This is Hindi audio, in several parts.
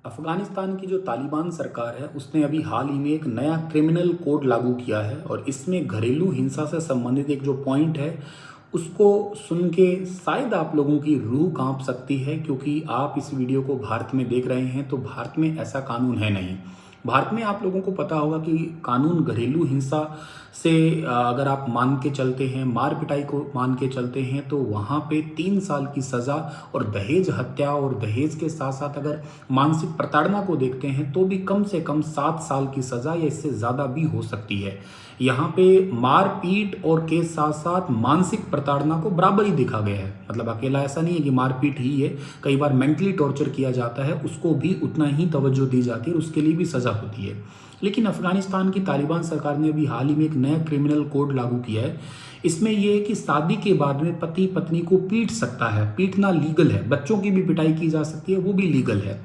अफ़गानिस्तान की जो तालिबान सरकार है उसने अभी हाल ही में एक नया क्रिमिनल कोड लागू किया है और इसमें घरेलू हिंसा से संबंधित एक जो पॉइंट है उसको सुन के शायद आप लोगों की रूह कांप सकती है, क्योंकि आप इस वीडियो को भारत में देख रहे हैं तो भारत में ऐसा कानून है नहीं। भारत में आप लोगों को पता होगा कि कानून घरेलू हिंसा से अगर आप मान के चलते हैं, मार पिटाई को मान के चलते हैं, तो वहाँ पे 3 साल की सज़ा और दहेज हत्या और दहेज के साथ साथ अगर मानसिक प्रताड़ना को देखते हैं तो भी कम से कम 7 साल की सज़ा या इससे ज़्यादा भी हो सकती है। यहाँ पे मारपीट और के साथ साथ मानसिक प्रताड़ना को बराबर ही देखा गया है। मतलब अकेला ऐसा नहीं है कि मारपीट ही है, कई बार मेंटली टॉर्चर किया जाता है, उसको भी उतना ही तवज्जो दी जाती है, उसके लिए भी सज़ा होती है। लेकिन अफगानिस्तान की तालिबान सरकार ने अभी हाल ही में एक नया क्रिमिनल कोड लागू किया है। इसमें यह है कि शादी के बाद में पति पत्नी को पीट सकता है, पीटना लीगल है, बच्चों की भी पिटाई की जा सकती है, वो भी लीगल है।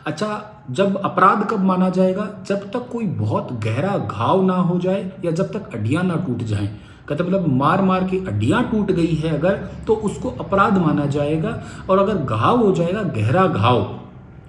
अच्छा, जब अपराध कब माना जाएगा? जब तक कोई बहुत गहरा घाव ना हो जाए या जब तक हड्डियां ना टूट जाएं। कहते मतलब मार मार के हड्डियां टूट गई है अगर, तो उसको अपराध माना जाएगा। और अगर घाव हो जाएगा, गहरा घाव,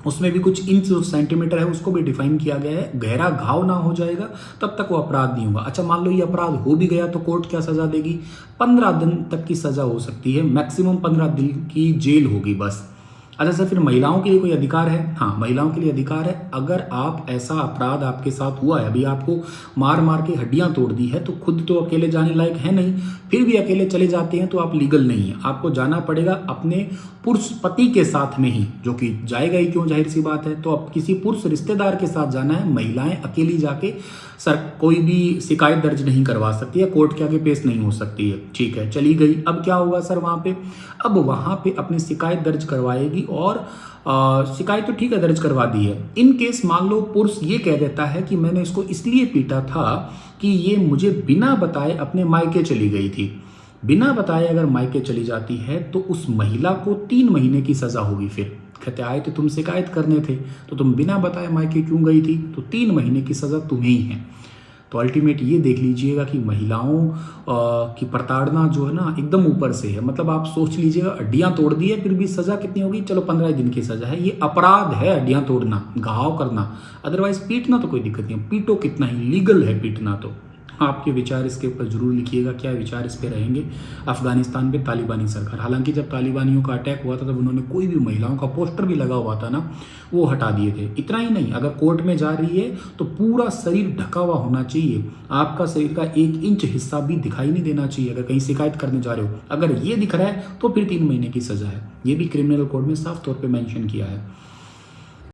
उसमें भी कुछ इंच सेंटीमीटर है, उसको भी डिफाइन किया गया है, गहरा घाव ना हो जाएगा तब तक वो अपराध नहीं होगा। अच्छा, मान लो ये अपराध हो भी गया तो कोर्ट क्या सजा देगी? 15 दिन तक की सजा हो सकती है, मैक्सिमम 15 दिन की जेल होगी बस। अच्छा सर, फिर महिलाओं के लिए कोई अधिकार है? हाँ, महिलाओं के लिए अधिकार है। अगर आप ऐसा अपराध आपके साथ हुआ है, अभी आपको मार मार के हड्डियां तोड़ दी है, तो खुद तो अकेले जाने लायक है नहीं, फिर भी अकेले चले जाते हैं तो आप लीगल नहीं है। आपको जाना पड़ेगा अपने पुरुष पति के साथ में ही, जो कि जाएगा ही क्यों, जाहिर सी बात है। तो अब किसी पुरुष रिश्तेदार के साथ जाना है। महिलाएं अकेली जाके सर कोई भी शिकायत दर्ज नहीं करवा सकती है, कोर्ट के आगे पेश नहीं हो सकती है। ठीक है, चली गई। अब क्या होगा सर वहाँ पे? अब वहाँ पे अपनी शिकायत दर्ज करवाएगी और शिकायत तो ठीक है दर्ज करवा दी है। इन केस मान लो पुरुष ये कह देता है कि मैंने इसको इसलिए पीटा था कि ये मुझे बिना बताए अपने मायके चली गई थी। बिना बताए अगर मायके चली जाती है तो उस महिला को 3 महीने की सजा होगी। फिर कहते आए तो तुम शिकायत करने थे, तो तुम बिना बताए मायके क्यों गई थी? तो 3 महीने की सजा तुम्हें ही है। तो अल्टीमेट ये देख लीजिएगा कि महिलाओं की प्रताड़ना जो है ना एकदम ऊपर से है। मतलब आप सोच लीजिएगा, हड्डियां तोड़ दी है, फिर भी सजा कितनी होगी? चलो 15 दिन की सजा है। ये अपराध है हड्डियां तोड़ना, घाव करना। अदरवाइज पीटना तो कोई दिक्कत नहीं है, पीटो कितना ही, लीगल है पीटना। तो आपके विचार इसके ऊपर जरूर लिखिएगा, क्या विचार इस पे रहेंगे अफगानिस्तान पे तालिबानी सरकार। हालांकि जब तालिबानियों का अटैक हुआ था तब उन्होंने कोई भी महिलाओं का पोस्टर भी लगा हुआ था ना, वो हटा दिए थे। इतना ही नहीं, अगर कोर्ट में जा रही है तो पूरा शरीर ढका हुआ होना चाहिए, आपका शरीर का 1 इंच हिस्सा भी दिखाई नहीं देना चाहिए। अगर कहीं शिकायत करने जा रहे हो, अगर ये दिख रहा है तो फिर 3 महीने की सजा है। ये भी क्रिमिनल कोड में साफ तौर पर मेंशन किया है।